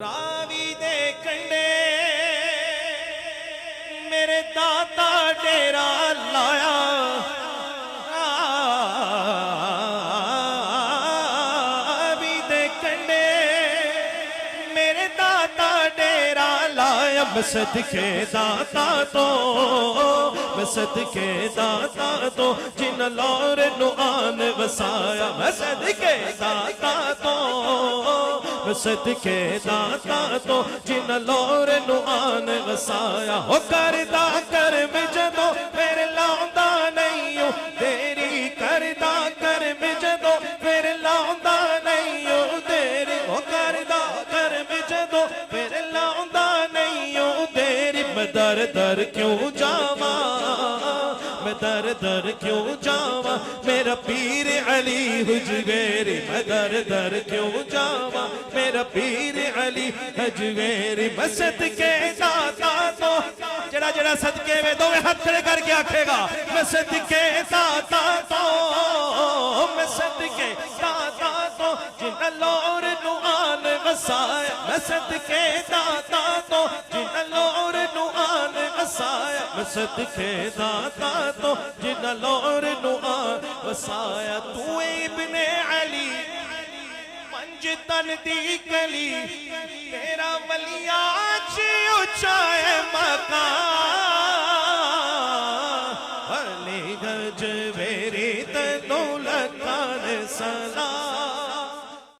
راوی دے کنڈے میرے داتا ڈیرا لایا راوی دے کنڈے میرے داتا ڈیرا لایا صدقے داتا تو جن لور نو آن وسایا صدقے داتا تو جن لور نو آن وسایا ہو کردہ کرم جدو پھر لاؤندہ نہیں ہوں تیری کردہ کرم جدو پھر لاؤندہ نہیں ہوں تیری ہو کردہ کرم جدو پھر لاؤندہ نہیں ہوں تیری میں در در کیوں جاواں میں در در کیوں جاواں میرا پیر علی حجویری میں در در کیوں جاواں میرا پیر علی حجویری میں صدقے داتا تو جڑا صدقے میں دو ہاتھ کھڑے کر کے آکھے گا میں صدقے داتا تو میں صدقے داتا تو جن لور نو آن وسایا میں صدقے داتا تو جن لور نو آن وسایا میں صدقے داتا تو جن لور نو آن وسایا تو ابن علی منجتن دی کلی تیرا ولی آج اچھائے مقام